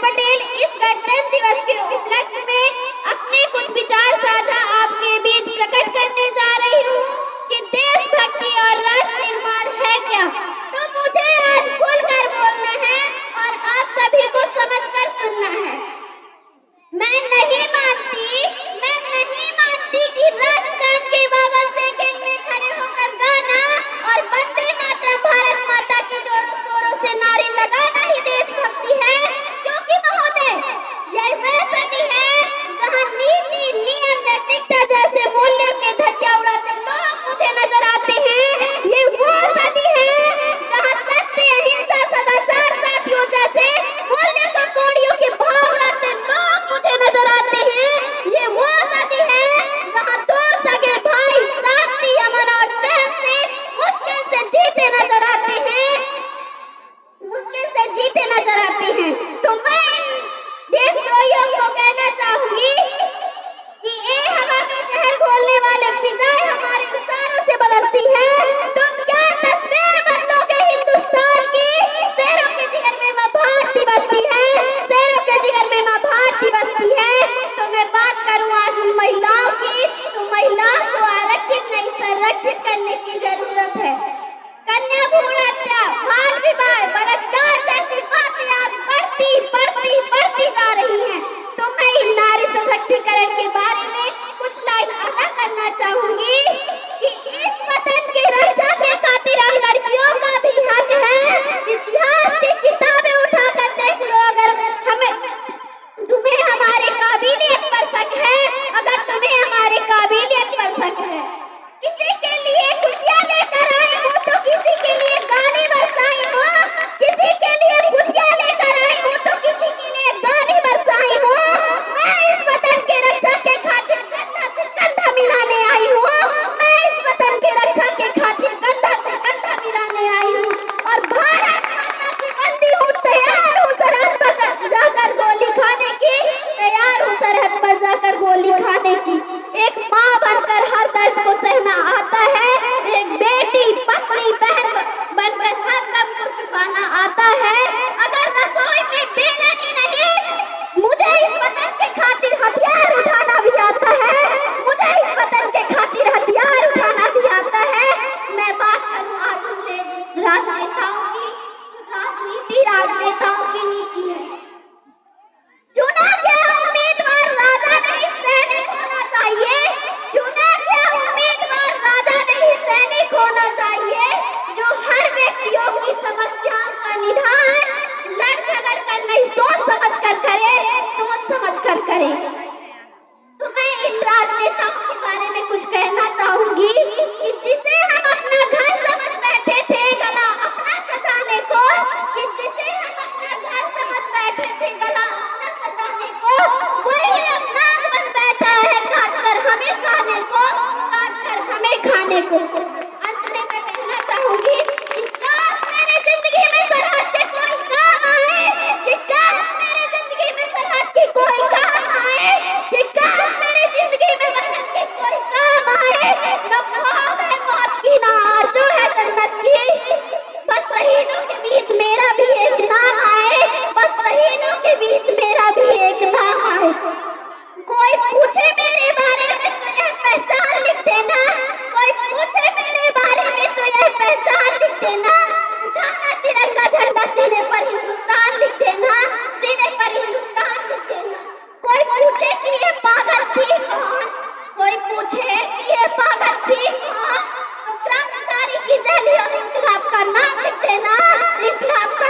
पटेल इस गणतंत्र दिवस के उपलक्ष्य में अपने कुछ विचार साझा आपके बीच प्रकट करने जा रही हूँ कि देशभक्ति और राष्ट्र निर्माण है क्या। तो मुझे आज खुलकर बोलना है और आप सभी को समझकर सुनना है। मैं नहीं मानती कि राजस्थान के बाबा सेकंड में खड़े होकर गाना और वंदे मातरम भारत माता की जोरों शोरों से नारे लगाना ही देशभक्ति है, क्योंकि महोदय यह वह सदी है जहां नीति नियम नैतिकता जैसे मूल्यों के धज्जियां उड़ाते लोग मुझे नजर आते हैं। ये वो सदी है जहां सत्य अहिंसा सदाचार साथियों जैसे मूल्यों को कोड़ियों के भाव उड़ाते लोग मुझे नजर आते हैं। ये वो सदी है जहां दो सगे भाई शांति अमन और चैन से मुश्किल से जीते नजर आते हैं, तो मैं इन देशद्रोहियों को कहना चाहूंगी कि ये हवा में जहर घोलने वाले फिजाएं हमारे इंसानों से बदलती हैं। तुम क्या तस्वीर बदलोगे हिंदुस्तान की? शेरों के जिगर में मां भारती बसती है, शेरों के जिगर में मां भारती बसती है। तो मैं बात करूं आज उन महिलाओं की, तो महिलाओं को आरक्षित नहीं संरक्षित करने की जरूरत है। कन्या भ्रूण हत्या, बाल विवाह, बलात्कार जैसी बातें आज बढ़ती जा रही हैं। तो मैं इन नारी सशक्तिकरण के बारे में कुछ लाइन अदा करना चाहूंगी कि इस वतन की रक्षा के खातिर हम लड़कियों का भी हक है। इतिहास की किताबें उठाकर देख लो, अगर तुम्हें हमारे काबिलियत पर शक है, अगर तुम्हें हमारे काबिलियत पर शक है। किसी के लिए खुशियां लेकर आई हो तो किसी के लिए गाली बरसाई हो, किसी के लिए खुशियां लेकर आई हो तो किसी के लिए गाली बरसाई हो। मैं इस वतन की रक्षा के खातिर कंधा से कंधा मिलाने आई हूँ। मैं इस वतन की रक्षा के खातिर कंधा से कंधा मिलाने आई हूँ और भारत माता की बंदी हूँ। तैयार हूँ सरहद पर जाकर गोली खाने की, तैयार हूँ सरहद पर जाकर गोली खाने की। एक माँ बनकर हर दर्द को सहना आता है, एक बेटी पत्नी बहन बनकर हर गम को छुपाना आता है। अगर रसोई में बेलन ही नहीं, मुझे इस वतन के खातिर हथियार उठाना भी आता है, मुझे इस वतन के खातिर हथियार उठाना भी आता है। मैं बात करूं आज उन राजनेताओं की, राजनेताओं की नीति है। चुना गया उम्मीदवार राजा नहीं सैनिक होना चाहिए, चुना गया उम्मीदवार राजा नहीं सैनिक होना चाहिए, जो हर व्यक्तियों की समस्याओं का निदान लड़ झगड़ कर नहीं सोच समझ कर करे। तो मैं इन राजनेताओं के बारे में कुछ कहना चाहूंगी कि जिसे हम अपना घर समझ बैठे थे गला अपना सजाने को, कि जिसे हम अपना घर समझ बैठे थे गला अपना सजाने को, वही अब नाग बन बैठा है काट कर हमें खाने को। अंत में मैं कहना चाहूंगी कि काश मेरे जिंदगी में सरहद के कोई काम आए, कि काश मेरे जिंदगी में सरहद की कोई काम आए, कि काश मेरी जिंदगी में वतन के कोई काम आए। न ख्वाब है मौत की, न आरज़ू है जन्नत की, बस शहीदों के बीच मेरा भी एक नाम आए, बस शहीदों के बीच मेरा भी एक नाम आए। कोई पूछे मेरे बारे में तो यह पहचान लिख देना, कोई पूछे मेरे बारे में तो यह पहचान लिख देना। उठाना तिरंगा झंडा, सीने पर हिंदुस्तान लिख देना, सीने पर हिंदुस्तान लिख देना। कोई पूछे कि ये पागल थी कौन, कोई पूछे कि ये पागल थी कौन, तो क्रांतिकारी की जैली और इंकलाब का नाम लिख देना, इंकलाब का